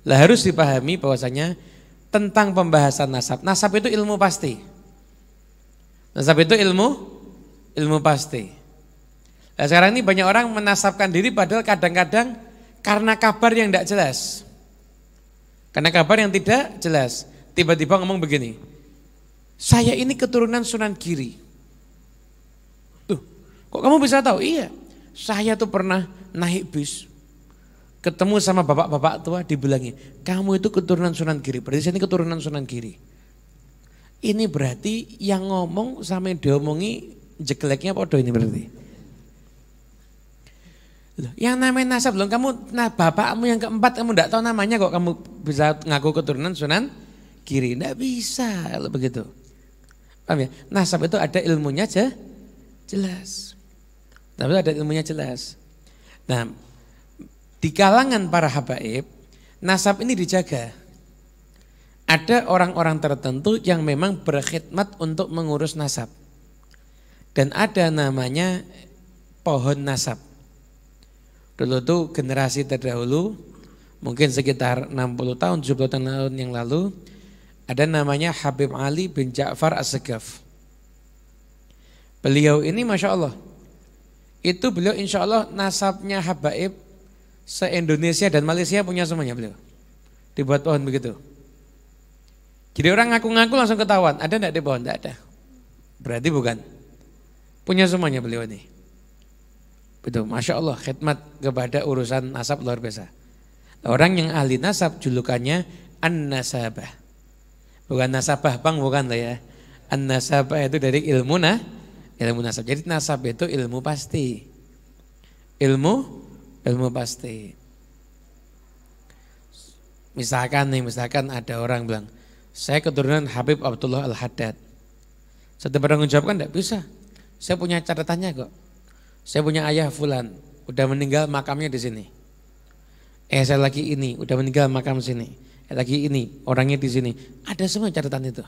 Lah harus dipahami bahwasanya tentang pembahasan nasab. Nasab itu ilmu pasti. Nasab itu ilmu pasti. Nah, sekarang ini banyak orang menasabkan diri padahal kadang-kadang karena kabar yang tidak jelas. Karena kabar yang tidak jelas. Tiba-tiba ngomong begini, saya ini keturunan Sunan Giri. Tuh, kok kamu bisa tahu? Iya, saya tuh pernah naik bis, ketemu sama bapak-bapak tua, dibilangi, kamu itu keturunan Sunan Giri, berarti saya ini keturunan Sunan Giri. Ini berarti yang ngomong sama yang diomongi jeleknya podo ini berarti. Loh, yang namanya nasab, loh kamu, nah bapakmu yang keempat kamu tidak tahu namanya kok kamu bisa ngaku keturunan Sunan Giri. Tidak bisa kalau begitu. Paham ya? Nasab itu ada ilmunya aja jelas. Tapi ada ilmunya jelas. Nah, di kalangan para habaib, nasab ini dijaga. Ada orang-orang tertentu yang memang berkhidmat untuk mengurus nasab. Dan ada namanya pohon nasab. Dulu tuh generasi terdahulu, mungkin sekitar 60 tahun, 70 tahun yang lalu, ada namanya Habib Ali bin Ja'far As-Segaf. Beliau ini Masya Allah, itu beliau insya Allah nasabnya habaib se-Indonesia dan Malaysia punya semuanya beliau. Dibuat pohon begitu. Jadi orang ngaku-ngaku langsung ketahuan, ada enggak di pohon? Enggak ada. Berarti bukan. Punya semuanya beliau ini. Betul, Masya Allah khidmat kepada urusan nasab luar biasa. Orang yang ahli nasab julukannya An-Nasabah. Bukan nasabah bang, bukan lah ya. An-Nasabah itu dari ilmu nasab. Jadi nasab itu ilmu pasti. Ilmu pasti. Misalkan ada orang bilang, saya keturunan Habib Abdullah Al-Haddad. Saya bertanggung jawab kan enggak bisa. Saya punya catatannya kok. Saya punya ayah fulan, udah meninggal makamnya di sini. Saya lagi ini, udah meninggal makam sini. Lagi ini, orangnya di sini. Ada semua catatan itu.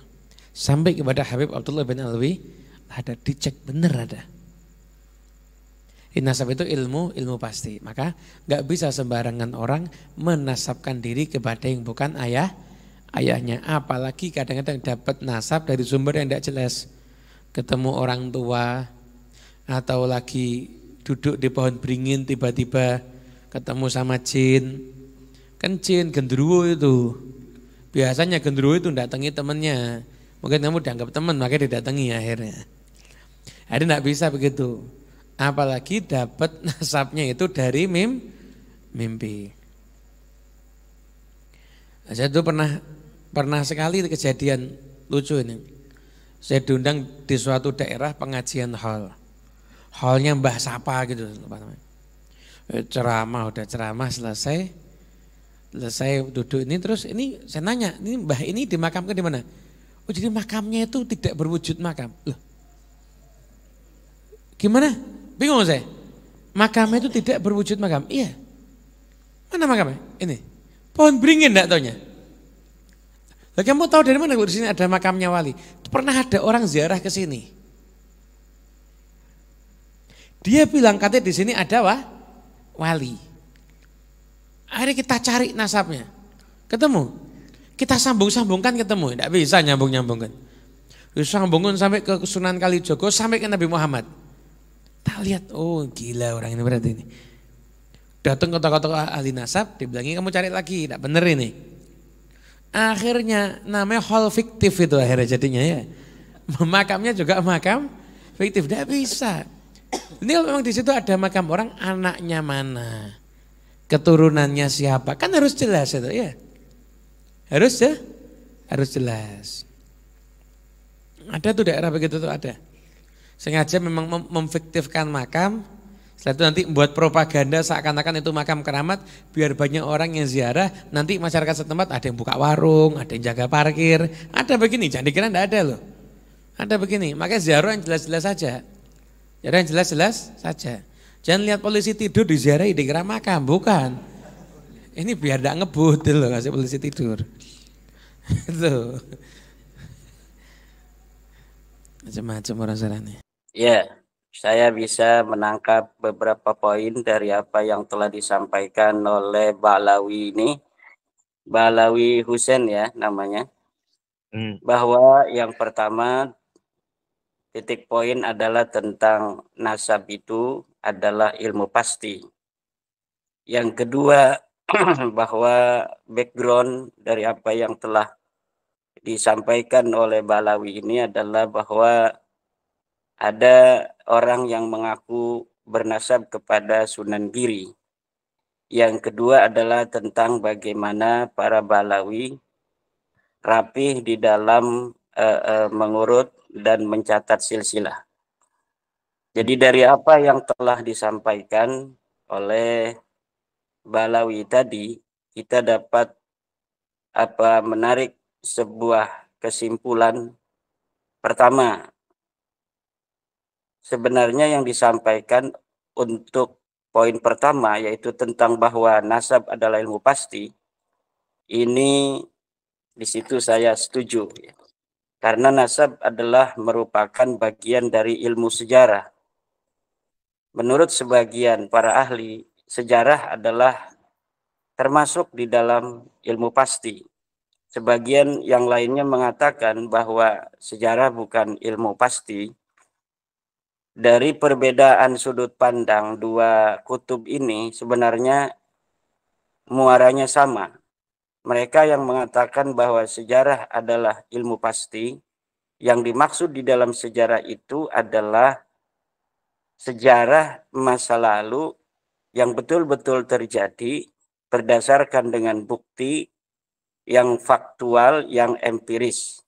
Sampai kepada Habib Abdullah bin Alwi, ada dicek benar ada. Nasab itu ilmu pasti. Maka nggak bisa sembarangan orang menasabkan diri kepada yang bukan ayahnya. Apalagi kadang-kadang dapat nasab dari sumber yang tidak jelas. Ketemu orang tua, atau lagi duduk di pohon beringin tiba-tiba ketemu sama jin. Kan jin genderuwo itu. Biasanya genderuwo itu datangi temannya. Mungkin kamu dianggap teman makanya didatangi akhirnya. Jadi enggak bisa begitu. Apalagi dapat nasabnya itu dari mimpi. Saya itu pernah sekali kejadian lucu ini. Saya diundang di suatu daerah pengajian hall. Hallnya Mbah Sapa gitu. Ceramah, udah ceramah selesai duduk ini terus ini saya nanya, ini Mbah ini dimakamkan di mana? Oh jadi makamnya itu tidak berwujud makam. Loh, gimana? Bingung saya. Makamnya itu tidak berwujud makam. Iya. Mana makamnya? Ini. Pohon beringin enggak taunya. Lah kamu tahu dari mana kalau di sini ada makamnya wali? Pernah ada orang ziarah ke sini. Dia bilang katanya di sini ada wali. Akhirnya kita cari nasabnya. Ketemu. Kita sambung-sambungkan ketemu. Tidak bisa nyambung-nyambungkan. Sambungkan sampai ke Sunan Kalijogo sampai ke Nabi Muhammad. Tak lihat, oh gila orang ini berarti ini. Datang ke tokoh-tokoh ahli nasab, dibilangi kamu cari lagi, tidak benar ini. Akhirnya namanya hall fiktif itu akhirnya jadinya ya. Makamnya juga makam fiktif, tidak bisa. Ini kalau memang di situ ada makam orang, anaknya mana, keturunannya siapa, kan harus jelas itu ya. Harus jelas. Ada tuh daerah begitu tuh ada. Sengaja memang memfiktifkan makam, setelah itu nanti membuat propaganda seakan-akan itu makam keramat, biar banyak orang yang ziarah, nanti masyarakat setempat ada yang buka warung, ada yang jaga parkir, ada begini, jangan dikira enggak ada loh. Ada begini, makanya ziarah yang jelas-jelas saja. Ziarah yang jelas-jelas saja. Jangan lihat polisi tidur diziarahi dikira makam, bukan. Ini biar enggak ngebut loh kasih polisi tidur. Itu. Macam-macam orang sarane. Ya, saya bisa menangkap beberapa poin dari apa yang telah disampaikan oleh Ba'lawi ini. Balawi Husain ya namanya. Bahwa yang pertama titik poin adalah tentang nasab itu adalah ilmu pasti. Yang kedua bahwa background dari apa yang telah disampaikan oleh Balawi ini adalah bahwa ada orang yang mengaku bernasab kepada Sunan Giri. Yang kedua adalah tentang bagaimana para Balawi rapih di dalam mengurut dan mencatat silsilah. Jadi dari apa yang telah disampaikan oleh Balawi tadi, kita dapat menarik sebuah kesimpulan. Pertama, sebenarnya yang disampaikan untuk poin pertama yaitu tentang bahwa nasab adalah ilmu pasti. Ini di situ saya setuju. Karena nasab adalah merupakan bagian dari ilmu sejarah. Menurut sebagian para ahli, sejarah adalah termasuk di dalam ilmu pasti. Sebagian yang lainnya mengatakan bahwa sejarah bukan ilmu pasti. Dari perbedaan sudut pandang dua kutub ini sebenarnya muaranya sama. Mereka yang mengatakan bahwa sejarah adalah ilmu pasti, yang dimaksud di dalam sejarah itu adalah sejarah masa lalu yang betul-betul terjadi berdasarkan dengan bukti yang faktual, yang empiris.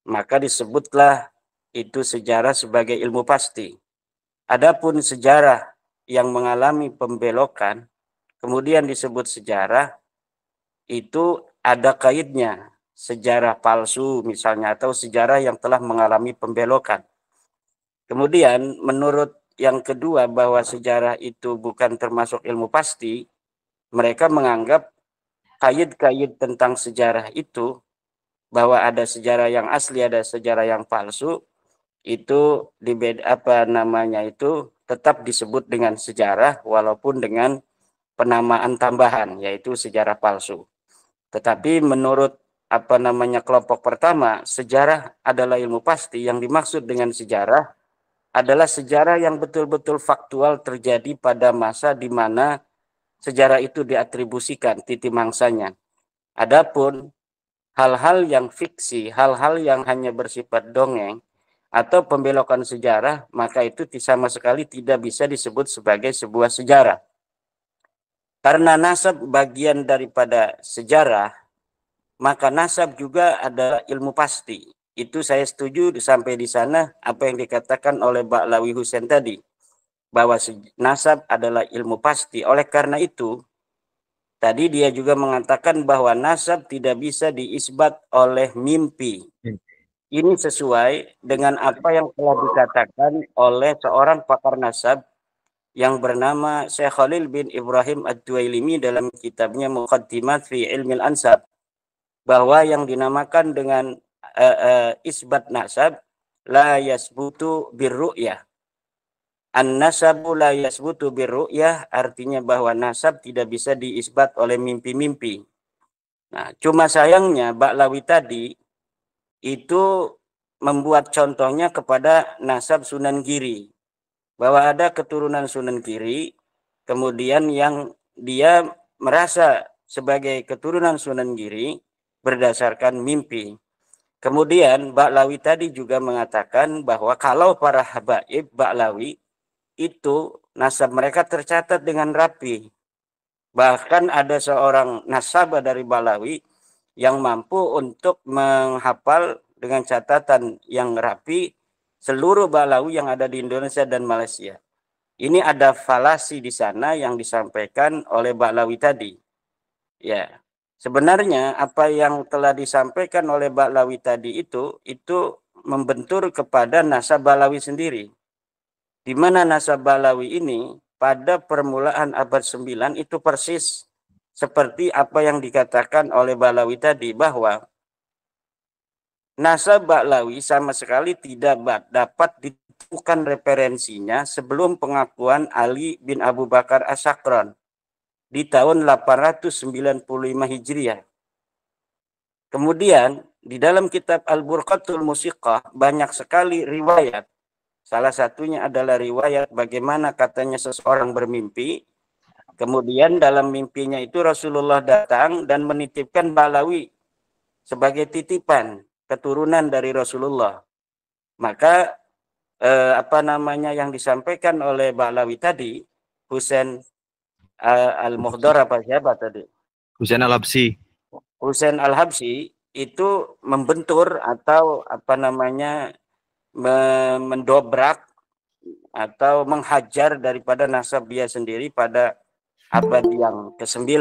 Maka disebutlah itu sejarah sebagai ilmu pasti. Adapun sejarah yang mengalami pembelokan, kemudian disebut sejarah, itu ada kaitnya. Sejarah palsu misalnya, atau sejarah yang telah mengalami pembelokan. Kemudian menurut yang kedua bahwa sejarah itu bukan termasuk ilmu pasti, mereka menganggap kait-kait tentang sejarah itu, bahwa ada sejarah yang asli, ada sejarah yang palsu, itu itu tetap disebut dengan sejarah walaupun dengan penamaan tambahan yaitu sejarah palsu. Tetapi menurut kelompok pertama, sejarah adalah ilmu pasti. Yang dimaksud dengan sejarah adalah sejarah yang betul-betul faktual terjadi pada masa di mana sejarah itu diatribusikan titik mangsanya. Adapun hal-hal yang fiksi, hal-hal yang hanya bersifat dongeng atau pembelokan sejarah, maka itu sama sekali tidak bisa disebut sebagai sebuah sejarah. Karena nasab bagian daripada sejarah, maka nasab juga adalah ilmu pasti. Itu saya setuju sampai di sana apa yang dikatakan oleh Ba'lawi Husain tadi, bahwa nasab adalah ilmu pasti. Oleh karena itu, tadi dia juga mengatakan bahwa nasab tidak bisa diisbat oleh mimpi. Ini sesuai dengan apa yang telah dikatakan oleh seorang pakar nasab yang bernama Syekh Khalil bin Ibrahim Ad-Duwailimi dalam kitabnya Muqaddimat fi Ilmil Ansab, bahwa yang dinamakan dengan isbat nasab la yasbutu birru'yah. An-nasabu la yasbutu birru'yah artinya bahwa nasab tidak bisa diisbat oleh mimpi-mimpi. Nah, cuma sayangnya Ba'lawi tadi itu membuat contohnya kepada nasab Sunan Giri. Bahwa ada keturunan Sunan Giri, kemudian yang dia merasa sebagai keturunan Sunan Giri berdasarkan mimpi. Kemudian Ba'lawi tadi juga mengatakan bahwa kalau para habaib Ba'lawi itu nasab mereka tercatat dengan rapi. Bahkan ada seorang nasabah dari Ba'lawi yang mampu untuk menghafal dengan catatan yang rapi seluruh Ba'lawi yang ada di Indonesia dan Malaysia. Ini ada falasi di sana yang disampaikan oleh Ba'lawi tadi. Ya, sebenarnya apa yang telah disampaikan oleh Ba'lawi tadi itu membentur kepada nasab Ba'lawi sendiri. Di mana nasab Ba'lawi ini pada permulaan abad 9 itu persis seperti apa yang dikatakan oleh Ba'lawi tadi, bahwa nasab Ba'lawi sama sekali tidak dapat ditemukan referensinya sebelum pengakuan Ali bin Abu Bakar As-Sakran. di tahun 895 Hijriah. Kemudian di dalam kitab Al-Burqatul Musiqah banyak sekali riwayat. Salah satunya adalah riwayat bagaimana katanya seseorang bermimpi. Kemudian dalam mimpinya itu Rasulullah datang dan menitipkan Balawi sebagai titipan keturunan dari Rasulullah. Maka yang disampaikan oleh Balawi tadi, Husain Al-Muhdar apa siapa tadi? Husain Al-Habsyi. Husain Al-Habsyi itu membentur atau mendobrak atau menghajar daripada nasab dia sendiri pada abad yang ke-9.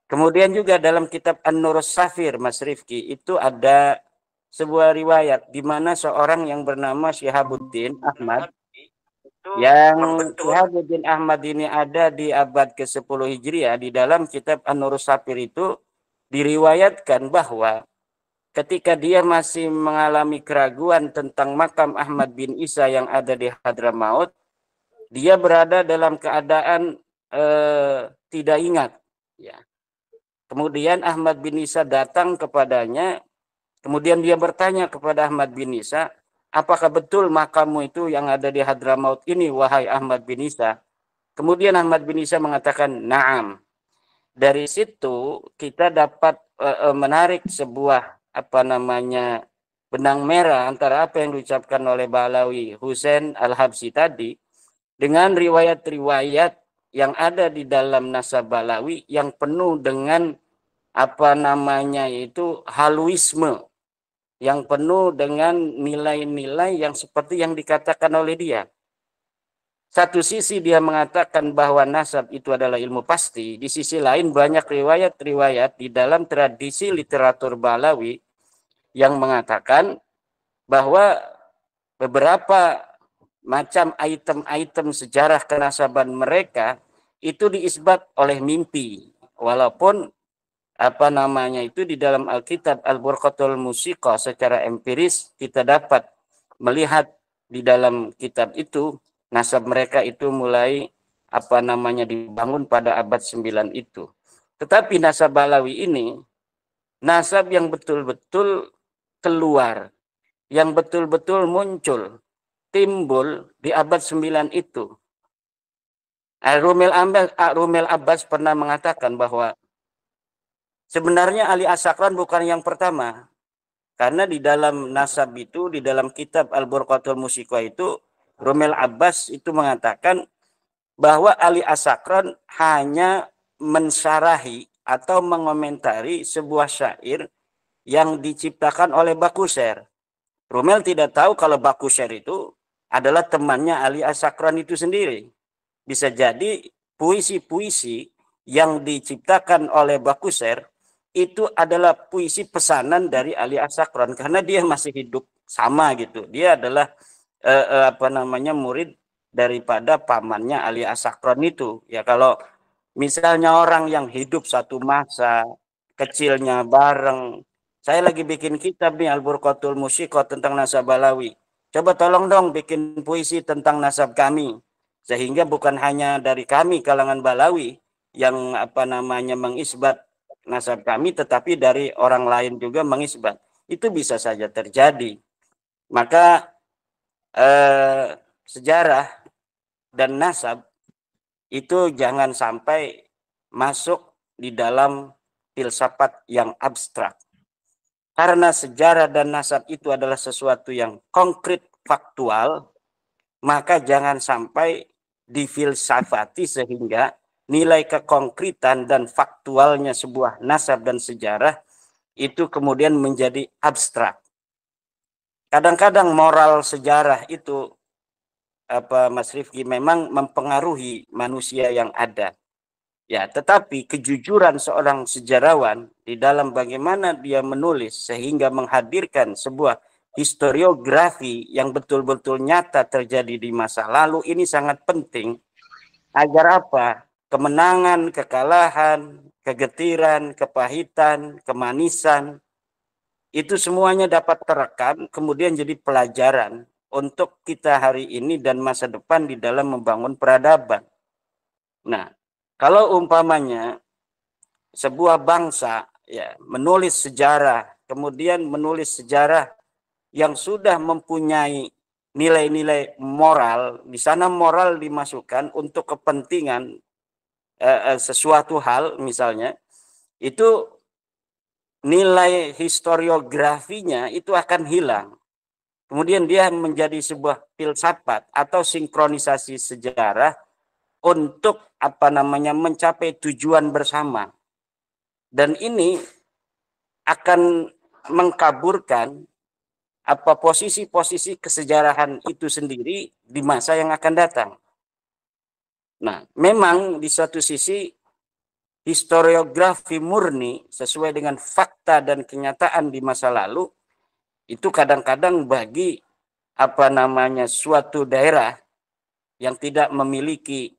Kemudian juga dalam kitab An-Nur Safir Mas Rifki itu ada sebuah riwayat di mana seorang yang bernama Syihabuddin Ahmad Syihabuddin Ahmad ini ada di abad ke-10 Hijriah. Di dalam kitab An-Nur Safir itu diriwayatkan bahwa ketika dia masih mengalami keraguan tentang makam Ahmad bin Isa yang ada di Hadramaut, dia berada dalam keadaan tidak ingat. Ya. Kemudian Ahmad bin Isa datang kepadanya, kemudian dia bertanya kepada Ahmad bin Isa, apakah betul makammu itu yang ada di Hadramaut ini, wahai Ahmad bin Isa? Kemudian Ahmad bin Isa mengatakan, na'am. Dari situ kita dapat menarik sebuah benang merah antara apa yang diucapkan oleh Balawi Husain Al-Habsyi tadi dengan riwayat-riwayat yang ada di dalam nasab Balawi yang penuh dengan haluisme, yang penuh dengan nilai-nilai yang seperti yang dikatakan oleh dia. Satu sisi dia mengatakan bahwa nasab itu adalah ilmu pasti, di sisi lain banyak riwayat-riwayat di dalam tradisi literatur Balawi yang mengatakan bahwa beberapa macam item-item sejarah kenasaban mereka itu diisbat oleh mimpi, walaupun itu di dalam Alkitab Al-Burqatul Musiqah secara empiris kita dapat melihat di dalam kitab itu nasab mereka itu mulai dibangun pada abad 9 itu. Tetapi nasab Balawi ini nasab yang betul-betul keluar, yang betul-betul muncul, timbul di abad 9 itu. Rumel Abbas pernah mengatakan bahwa sebenarnya Ali As-Sakran bukan yang pertama. Karena di dalam nasab itu, di dalam kitab Al-Burqatul Musiqah itu, Rumel Abbas itu mengatakan bahwa Ali As-Sakran hanya mensyarahi atau mengomentari sebuah syair yang diciptakan oleh Bakusher. Rumel tidak tahu kalau Bakusher itu adalah temannya Ali As-Sakran itu sendiri. Bisa jadi puisi-puisi yang diciptakan oleh Bakusher itu adalah puisi pesanan dari Ali As-Sakran karena dia masih hidup sama gitu. Dia adalah murid daripada pamannya Ali As-Sakran itu. Ya kalau misalnya orang yang hidup satu masa, kecilnya bareng. Saya lagi bikin kitab nih Al-Burqatul Musiqah tentang nasab Balawi. Coba tolong dong bikin puisi tentang nasab kami. Sehingga bukan hanya dari kami kalangan Balawi yang mengisbat nasab kami, tetapi dari orang lain juga mengisbat. Itu bisa saja terjadi. Maka sejarah dan nasab itu jangan sampai masuk di dalam filsafat yang abstrak. Karena sejarah dan nasab itu adalah sesuatu yang konkret, faktual, maka jangan sampai difilsafati sehingga nilai kekonkretan dan faktualnya sebuah nasab dan sejarah itu kemudian menjadi abstrak. Kadang-kadang moral sejarah itu Mas Rifki memang mempengaruhi manusia yang ada. Ya, tetapi kejujuran seorang sejarawan di dalam bagaimana dia menulis sehingga menghadirkan sebuah historiografi yang betul-betul nyata terjadi di masa lalu ini sangat penting agar apa? Kemenangan, kekalahan, kegetiran, kepahitan, kemanisan, itu semuanya dapat terekam, kemudian jadi pelajaran untuk kita hari ini dan masa depan di dalam membangun peradaban. Nah, Kalau umpamanya sebuah bangsa ya menulis sejarah, kemudian menulis sejarah yang sudah mempunyai nilai-nilai moral, di sana moral dimasukkan untuk kepentingan sesuatu hal misalnya, itu nilai historiografinya itu akan hilang. Kemudian dia menjadi sebuah filsafat atau sinkronisasi sejarah untuk mencapai tujuan bersama. Dan ini akan mengkaburkan posisi-posisi kesejarahan itu sendiri di masa yang akan datang. Nah, memang di satu sisi historiografi murni sesuai dengan fakta dan kenyataan di masa lalu itu kadang-kadang bagi suatu daerah yang tidak memiliki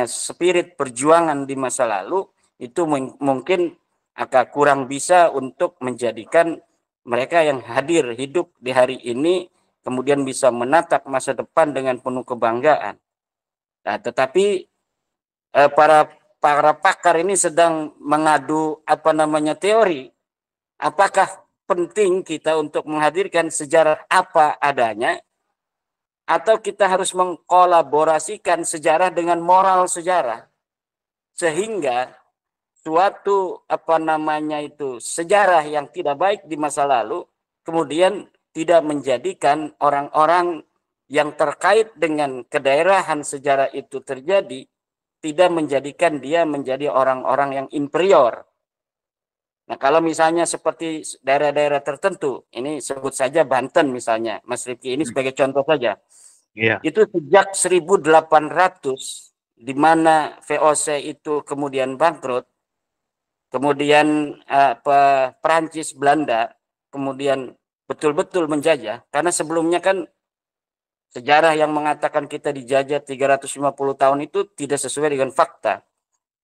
spirit perjuangan di masa lalu itu mungkin akan kurang bisa untuk menjadikan mereka yang hadir hidup di hari ini kemudian bisa menatap masa depan dengan penuh kebanggaan. Nah, tetapi para pakar ini sedang mengadu teori. Apakah penting kita untuk menghadirkan sejarah apa adanya atau kita harus mengkolaborasikan sejarah dengan moral sejarah sehingga suatu sejarah yang tidak baik di masa lalu kemudian tidak menjadikan orang-orang yang terkait dengan kedaerahan sejarah itu terjadi, tidak menjadikan dia menjadi orang-orang yang inferior. Nah, kalau misalnya seperti daerah-daerah tertentu, ini sebut saja Banten misalnya, Mas Rifki, ini sebagai contoh saja. Iya. Itu sejak 1800, di mana VOC itu kemudian bangkrut, kemudian Perancis, Belanda, kemudian betul-betul menjajah, karena sebelumnya kan sejarah yang mengatakan kita dijajah 350 tahun itu tidak sesuai dengan fakta.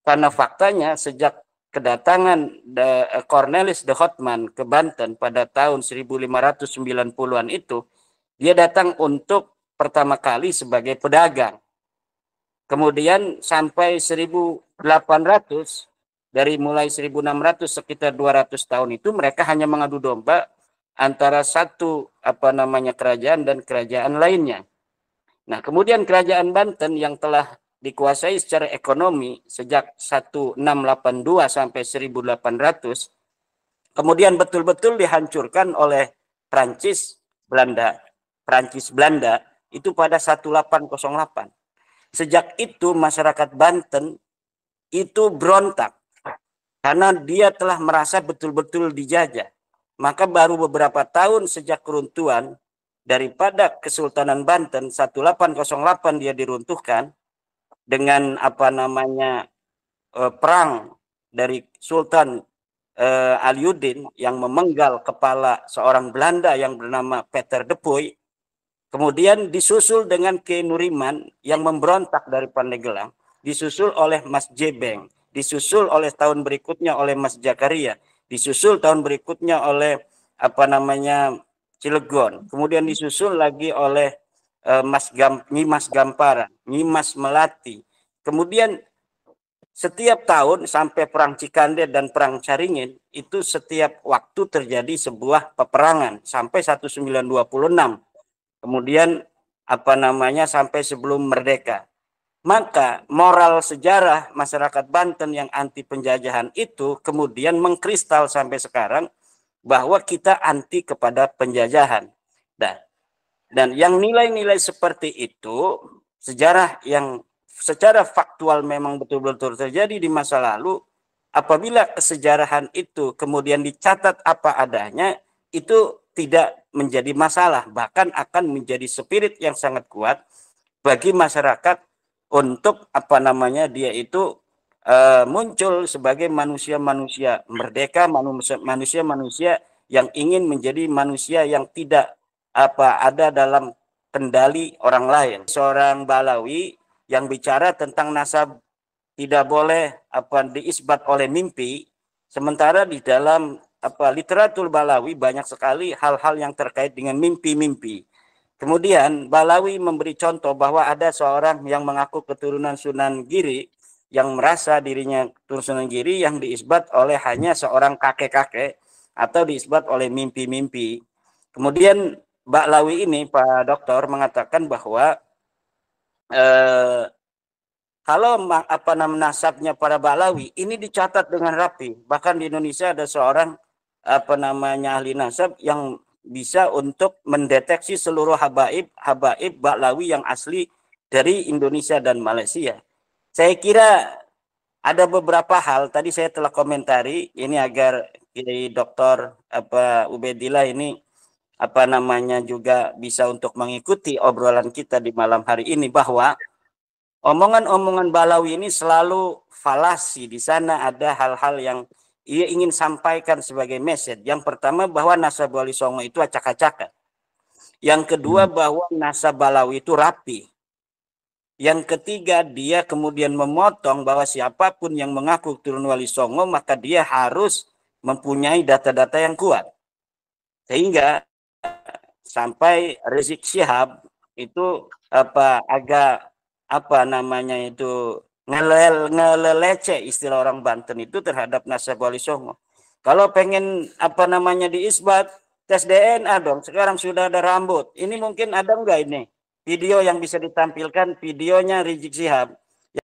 Karena faktanya sejak kedatangan Cornelis de Houtman ke Banten pada tahun 1590-an itu, dia datang untuk pertama kali sebagai pedagang. Kemudian sampai 1800, dari mulai 1600 sekitar 200 tahun itu mereka hanya mengadu domba antara satu kerajaan dan kerajaan lainnya. Nah, kemudian kerajaan Banten yang telah dikuasai secara ekonomi sejak 1682 sampai 1800, kemudian betul-betul dihancurkan oleh Prancis Belanda itu pada 1808. Sejak itu masyarakat Banten itu berontak karena dia telah merasa betul-betul dijajah. Maka baru beberapa tahun sejak keruntuhan daripada Kesultanan Banten 1808 dia diruntuhkan dengan perang dari Sultan Aliuddin yang memenggal kepala seorang Belanda yang bernama Peter de Puy. Kemudian disusul dengan Ki Nuriman yang memberontak dari Pandeglang, disusul oleh Mas Jebeng, disusul oleh tahun berikutnya oleh Mas Jakaria, disusul tahun berikutnya oleh Cilegon, kemudian disusul lagi oleh Nyimas Gampara, Nyimas Melati. Kemudian setiap tahun sampai perang Cikande dan perang Caringin itu setiap waktu terjadi sebuah peperangan sampai 1926. Kemudian sampai sebelum merdeka. Maka moral sejarah masyarakat Banten yang anti penjajahan itu kemudian mengkristal sampai sekarang bahwa kita anti kepada penjajahan. Dan yang nilai-nilai seperti itu, sejarah yang secara faktual memang betul-betul terjadi di masa lalu, apabila kesejarahan itu kemudian dicatat apa adanya, itu tidak menjadi masalah, bahkan akan menjadi spirit yang sangat kuat bagi masyarakat untuk dia itu muncul sebagai manusia-manusia merdeka, manusia-manusia yang ingin menjadi manusia yang tidak ada dalam kendali orang lain. Seorang Balawi yang bicara tentang nasab tidak boleh diisbat oleh mimpi, sementara di dalam literatur Balawi banyak sekali hal-hal yang terkait dengan mimpi-mimpi. Kemudian Balawi memberi contoh bahwa ada seorang yang mengaku keturunan Sunan Giri yang merasa dirinya keturunan Sunan Giri yang diisbat oleh hanya seorang kakek-kakek atau diisbat oleh mimpi-mimpi. Kemudian Ba'lawi ini, Pak Dokter, mengatakan bahwa kalau nasabnya para Ba'lawi ini dicatat dengan rapi. Bahkan di Indonesia ada seorang ahli nasab yang bisa untuk mendeteksi seluruh habaib Ba'lawi yang asli dari Indonesia dan Malaysia. Saya kira ada beberapa hal tadi saya telah komentari ini agar Dokter Ubedillah ini juga bisa untuk mengikuti obrolan kita di malam hari ini, bahwa omongan-omongan Ba'lawi ini selalu falasi. Di sana ada hal-hal yang ia ingin sampaikan sebagai message. Yang pertama bahwa nasab Wali Songo itu acak-acakan. Yang kedua bahwa nasab Ba'lawi itu rapi. Yang ketiga, dia kemudian memotong bahwa siapapun yang mengaku turun Wali Songo maka dia harus mempunyai data-data yang kuat. Sehingga sampai Rizik Syihab itu agak ngelelece istilah orang Banten itu terhadap nasab Wali Songo. Kalau pengen diisbat, tes DNA dong. Sekarang sudah ada rambut. Ini mungkin ada enggak ini video yang bisa ditampilkan, videonya Rizik Syihab